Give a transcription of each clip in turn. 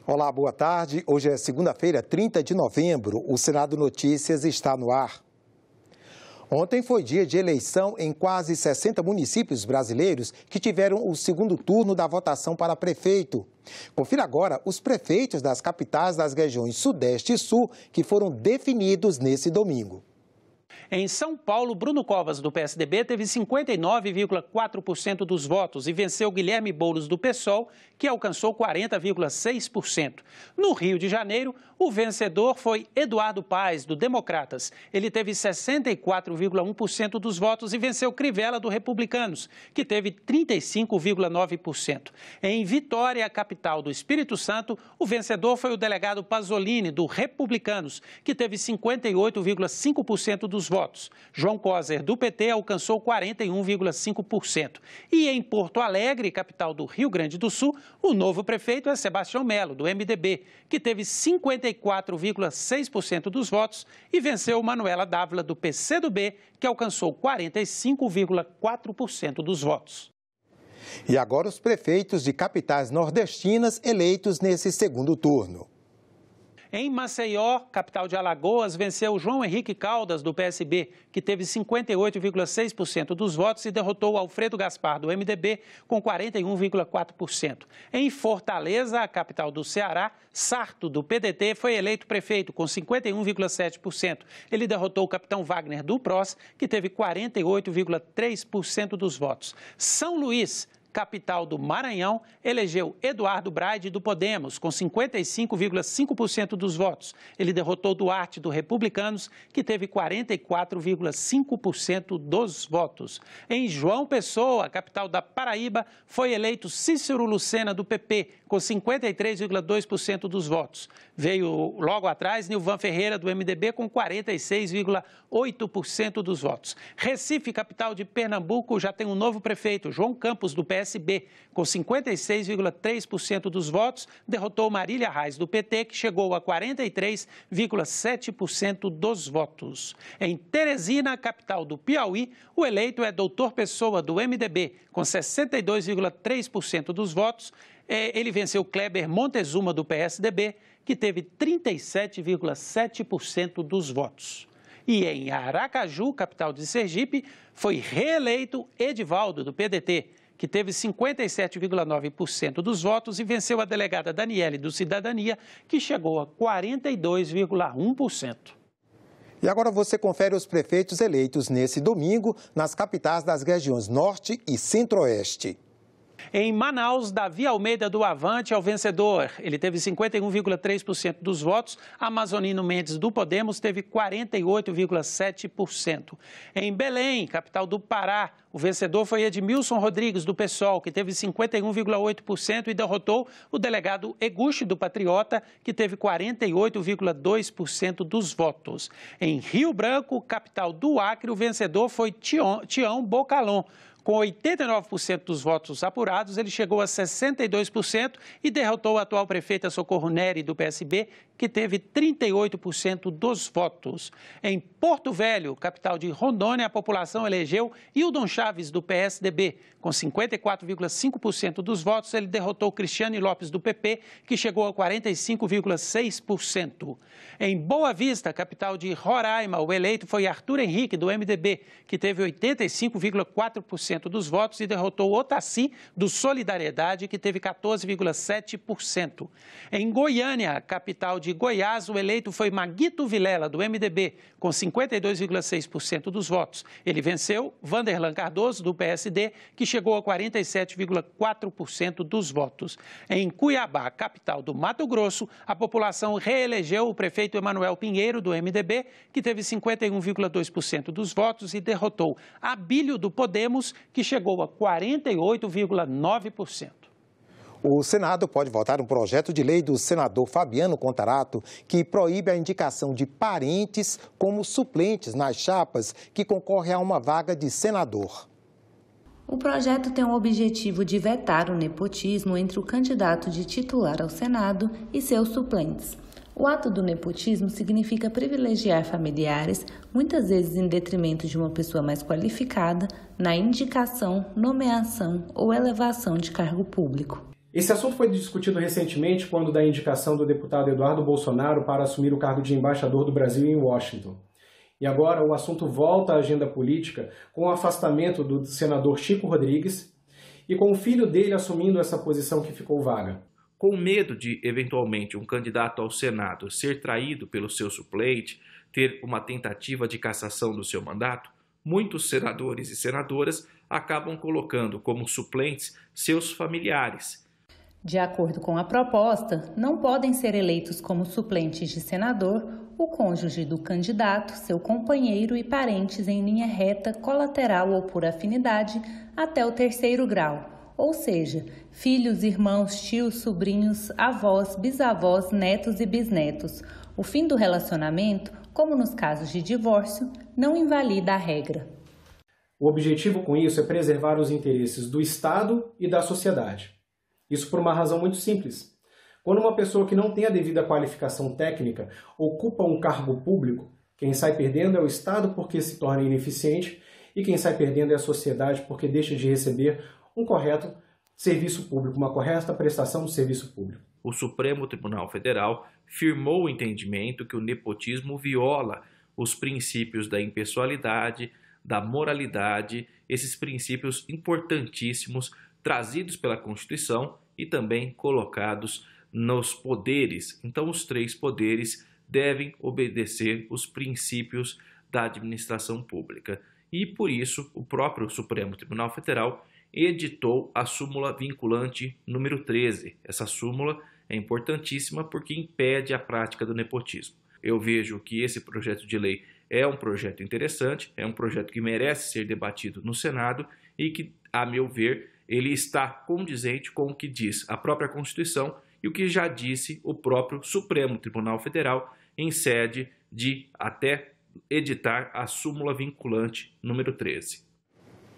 Olá, boa tarde. Hoje é segunda-feira, 30 de novembro. O Senado Notícias está no ar. Ontem foi dia de eleição em quase 60 municípios brasileiros que tiveram o segundo turno da votação para prefeito. Confira agora os prefeitos das capitais das regiões Sudeste e Sul que foram definidos nesse domingo. Em São Paulo, Bruno Covas, do PSDB, teve 59,4% dos votos e venceu Guilherme Boulos, do PSOL, que alcançou 40,6%. No Rio de Janeiro, o vencedor foi Eduardo Paes, do Democratas. Ele teve 64,1% dos votos e venceu Crivella, do Republicanos, que teve 35,9%. Em Vitória, capital do Espírito Santo, o vencedor foi o delegado Pasolini, do Republicanos, que teve 58,5% dos votos. João Coser, do PT, alcançou 41,5%. E em Porto Alegre, capital do Rio Grande do Sul, o novo prefeito é Sebastião Melo, do MDB, que teve 54,6% dos votos e venceu Manuela Dávila, do PCdoB, que alcançou 45,4% dos votos. E agora os prefeitos de capitais nordestinas eleitos nesse segundo turno. Em Maceió, capital de Alagoas, venceu João Henrique Caldas, do PSB, que teve 58,6% dos votos e derrotou Alfredo Gaspar, do MDB, com 41,4%. Em Fortaleza, a capital do Ceará, Sarto, do PDT, foi eleito prefeito, com 51,7%. Ele derrotou o capitão Wagner, do PROS, que teve 48,3% dos votos. São Luís, capital do Maranhão, elegeu Eduardo Braide, do Podemos, com 55,5% dos votos. Ele derrotou Duarte, do Republicanos, que teve 44,5% dos votos. Em João Pessoa, capital da Paraíba, foi eleito Cícero Lucena, do PP, com 53,2% dos votos. Veio logo atrás Nilvan Ferreira, do MDB, com 46,8% dos votos. Recife, capital de Pernambuco, já tem um novo prefeito, João Campos, do PSB, com 56,3% dos votos, derrotou Marília Reis, do PT, que chegou a 43,7% dos votos. Em Teresina, capital do Piauí, o eleito é Doutor Pessoa, do MDB, com 62,3% dos votos. Ele venceu Kleber Montezuma, do PSDB, que teve 37,7% dos votos. E em Aracaju, capital de Sergipe, foi reeleito Edivaldo, do PDT, que teve 57,9% dos votos e venceu a delegada Daniele, do Cidadania, que chegou a 42,1%. E agora você confere os prefeitos eleitos nesse domingo nas capitais das regiões Norte e Centro-Oeste. Em Manaus, Davi Almeida, do Avante, é o vencedor. Ele teve 51,3% dos votos. Amazonino Mendes, do Podemos, teve 48,7%. Em Belém, capital do Pará, o vencedor foi Edmilson Rodrigues, do PSOL, que teve 51,8% e derrotou o delegado Eguchi, do Patriota, que teve 48,2% dos votos. Em Rio Branco, capital do Acre, o vencedor foi Tião Bocalon. Com 89% dos votos apurados, ele chegou a 62% e derrotou a atual prefeita Socorro Neri, do PSB, que teve 38% dos votos. Em Porto Velho, capital de Rondônia, a população elegeu Hildon Chaves, do PSDB. Com 54,5% dos votos, ele derrotou Cristiane Lopes, do PP, que chegou a 45,6%. Em Boa Vista, capital de Roraima, o eleito foi Arthur Henrique, do MDB, que teve 85,4% dos votos e derrotou Otaci, do Solidariedade, que teve 14,7%. Em Goiânia, capital de Goiás, o eleito foi Maguito Vilela, do MDB, com 52,6% dos votos. Ele venceu Vanderlan Cardoso, do PSD, que chegou a 47,4% dos votos. Em Cuiabá, capital do Mato Grosso, a população reelegeu o prefeito Emanuel Pinheiro, do MDB, que teve 51,2% dos votos e derrotou Abílio, do Podemos, que chegou a 48,9%. O Senado pode votar um projeto de lei do senador Fabiano Contarato que proíbe a indicação de parentes como suplentes nas chapas que concorrem a uma vaga de senador. O projeto tem o objetivo de vetar o nepotismo entre o candidato de titular ao Senado e seus suplentes. O ato do nepotismo significa privilegiar familiares, muitas vezes em detrimento de uma pessoa mais qualificada, na indicação, nomeação ou elevação de cargo público. Esse assunto foi discutido recentemente quando da indicação do deputado Eduardo Bolsonaro para assumir o cargo de embaixador do Brasil em Washington. E agora o assunto volta à agenda política com o afastamento do senador Chico Rodrigues e com o filho dele assumindo essa posição que ficou vaga. Com medo de, eventualmente, um candidato ao Senado ser traído pelo seu suplente, ter uma tentativa de cassação do seu mandato, muitos senadores e senadoras acabam colocando como suplentes seus familiares. De acordo com a proposta, não podem ser eleitos como suplentes de senador o cônjuge do candidato, seu companheiro e parentes em linha reta, colateral ou por afinidade até o 3º grau, ou seja, filhos, irmãos, tios, sobrinhos, avós, bisavós, netos e bisnetos. O fim do relacionamento, como nos casos de divórcio, não invalida a regra. O objetivo com isso é preservar os interesses do Estado e da sociedade. Isso por uma razão muito simples. Quando uma pessoa que não tem a devida qualificação técnica ocupa um cargo público, quem sai perdendo é o Estado porque se torna ineficiente e quem sai perdendo é a sociedade porque deixa de receber um correto serviço público, uma correta prestação de serviço público. O Supremo Tribunal Federal firmou o entendimento que o nepotismo viola os princípios da impessoalidade, da moralidade, esses princípios importantíssimos trazidos pela Constituição e também colocados nos poderes. Então, os 3 poderes devem obedecer os princípios da administração pública. E, por isso, o próprio Supremo Tribunal Federal editou a súmula vinculante número 13. Essa súmula é importantíssima porque impede a prática do nepotismo. Eu vejo que esse projeto de lei é um projeto interessante, é um projeto que merece ser debatido no Senado e que, a meu ver, ele está condizente com o que diz a própria Constituição e o que já disse o próprio Supremo Tribunal Federal em sede de até editar a súmula vinculante número 13.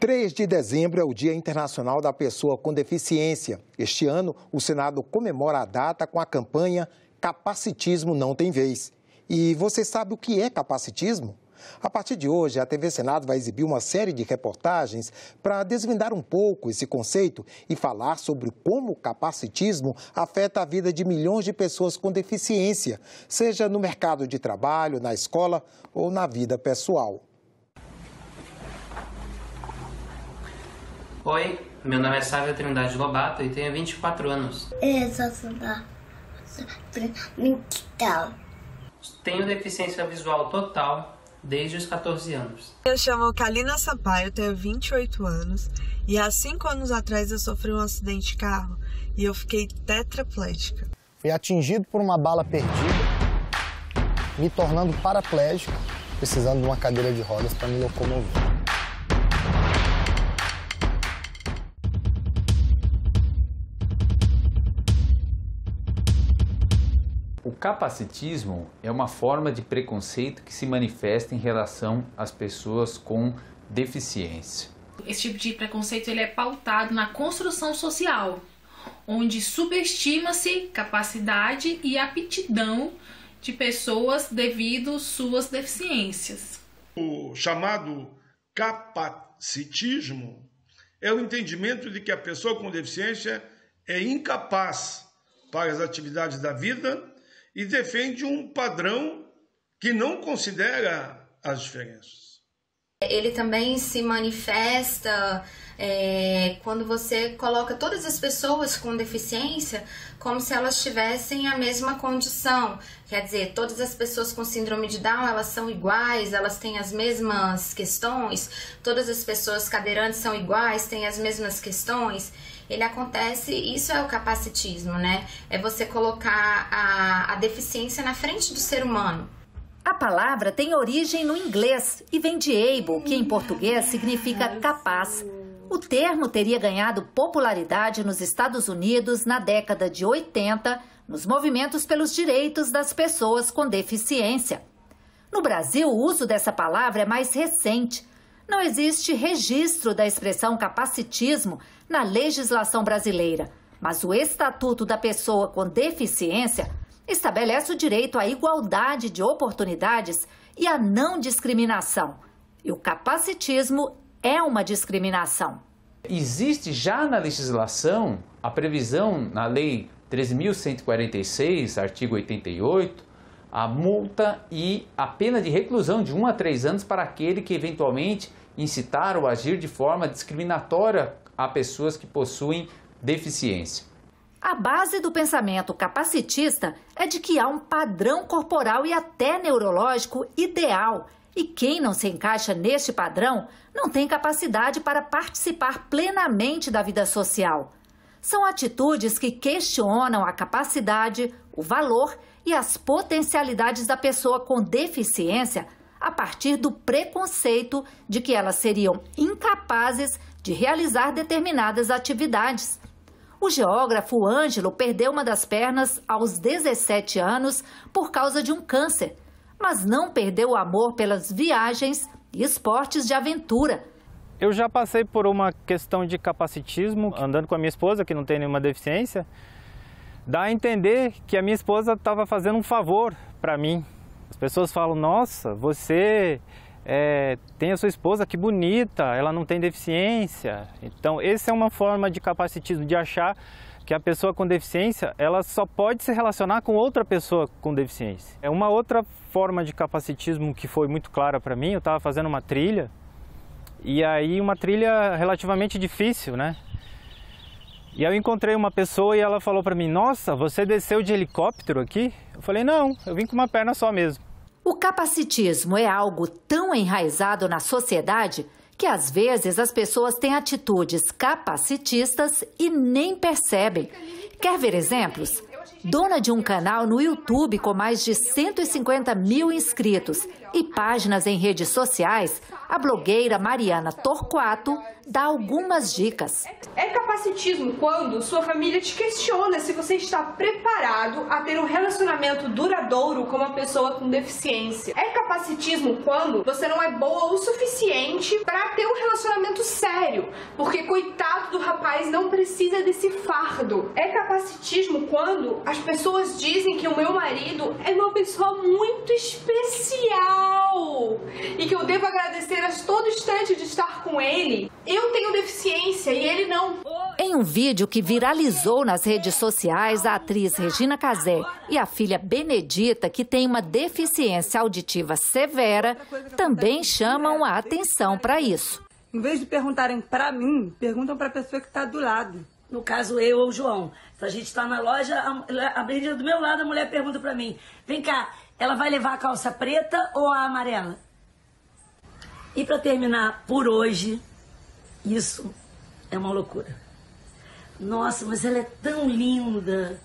3 de dezembro é o Dia Internacional da Pessoa com Deficiência. Este ano, o Senado comemora a data com a campanha Capacitismo Não Tem Vez. E você sabe o que é capacitismo? A partir de hoje, a TV Senado vai exibir uma série de reportagens para desvendar um pouco esse conceito e falar sobre como o capacitismo afeta a vida de milhões de pessoas com deficiência, seja no mercado de trabalho, na escola ou na vida pessoal. Oi, meu nome é Sávia Trindade Lobato e tenho 24 anos. Tenho deficiência visual total desde os 14 anos. Eu chamo Kalina Sampaio, tenho 28 anos e há 5 anos atrás eu sofri um acidente de carro e eu fiquei tetraplégica. Fui atingido por uma bala perdida, me tornando paraplégico, precisando de uma cadeira de rodas para me locomover. O capacitismo é uma forma de preconceito que se manifesta em relação às pessoas com deficiência. Esse tipo de preconceito ele é pautado na construção social, onde subestima-se capacidade e aptidão de pessoas devido às suas deficiências. O chamado capacitismo é o entendimento de que a pessoa com deficiência é incapaz para as atividades da vida e defende um padrão que não considera as diferenças. Ele também se manifesta quando você coloca todas as pessoas com deficiência como se elas tivessem a mesma condição. Quer dizer, todas as pessoas com síndrome de Down, elas são iguais, elas têm as mesmas questões, todas as pessoas cadeirantes são iguais, têm as mesmas questões. Ele acontece, isso é o capacitismo, né? É você colocar a deficiência na frente do ser humano. A palavra tem origem no inglês e vem de able, que em português significa capaz. O termo teria ganhado popularidade nos Estados Unidos na década de 80, nos movimentos pelos direitos das pessoas com deficiência. No Brasil, o uso dessa palavra é mais recente. Não existe registro da expressão capacitismo na legislação brasileira, mas o Estatuto da Pessoa com Deficiência estabelece o direito à igualdade de oportunidades e à não discriminação. E o capacitismo é uma discriminação. Existe já na legislação A previsão na Lei 13.146, artigo 88, a multa e a pena de reclusão de 1 a 3 anos para aquele que eventualmente incitar ou agir de forma discriminatória a pessoas que possuem deficiência. A base do pensamento capacitista é de que há um padrão corporal e até neurológico ideal, e quem não se encaixa neste padrão não tem capacidade para participar plenamente da vida social. São atitudes que questionam a capacidade, o valor e as potencialidades da pessoa com deficiência a partir do preconceito de que elas seriam incapazes de realizar determinadas atividades. O geógrafo Ângelo perdeu uma das pernas aos 17 anos por causa de um câncer, mas não perdeu o amor pelas viagens e esportes de aventura. Eu já passei por uma questão de capacitismo, andando com a minha esposa, que não tem nenhuma deficiência. Dá a entender que a minha esposa estava fazendo um favor para mim. As pessoas falam, nossa, você tem a sua esposa, que bonita, ela não tem deficiência. Então, essa é uma forma de capacitismo, de achar que a pessoa com deficiência, ela só pode se relacionar com outra pessoa com deficiência. É uma outra forma de capacitismo que foi muito clara para mim. Eu estava fazendo uma trilha, e aí uma trilha relativamente difícil, né? E aí eu encontrei uma pessoa e ela falou para mim, nossa, você desceu de helicóptero aqui? Eu falei, não, eu vim com uma perna só mesmo. O capacitismo é algo tão enraizado na sociedade que às vezes as pessoas têm atitudes capacitistas e nem percebem. Quer ver exemplos? Dona de um canal no YouTube com mais de 150 mil inscritos e páginas em redes sociais, a blogueira Mariana Torquato dá algumas dicas. É capacitismo quando sua família te questiona se você está preparado a ter um relacionamento duradouro com uma pessoa com deficiência. É capacitismo quando você não é boa o suficiente para ter um relacionamento sério, porque coitado do rapaz não precisa desse fardo. É capacitismo quando as pessoas dizem que o meu marido é uma pessoa muito especial e que eu devo agradecer a todo instante de estar com ele. Eu tenho deficiência e ele não. Em um vídeo que viralizou nas redes sociais, a atriz Regina Casé e a filha Benedita, que tem uma deficiência auditiva severa, também chamam a atenção para isso. Em vez de perguntarem para mim, perguntam para a pessoa que está do lado. No caso, eu ou o João. Se a gente está na loja, a Brenda do meu lado, a mulher pergunta para mim, vem cá, ela vai levar a calça preta ou a amarela? E para terminar, por hoje, isso é uma loucura. Nossa, mas ela é tão linda.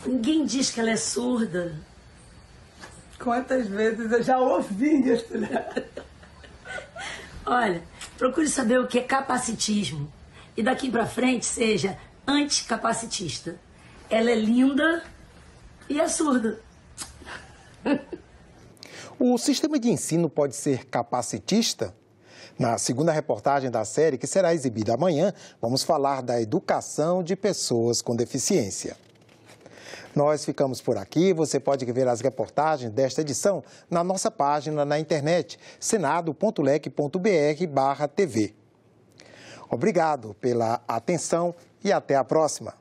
Ninguém diz que ela é surda. Quantas vezes eu já ouvi isso, né? Olha, procure saber o que é capacitismo. E daqui pra frente seja anticapacitista. Ela é linda e é surda. O sistema de ensino pode ser capacitista? Na segunda reportagem da série, que será exibida amanhã, vamos falar da educação de pessoas com deficiência. Nós ficamos por aqui. Você pode ver as reportagens desta edição na nossa página na internet, senado.leg.br/TV. Obrigado pela atenção e até a próxima.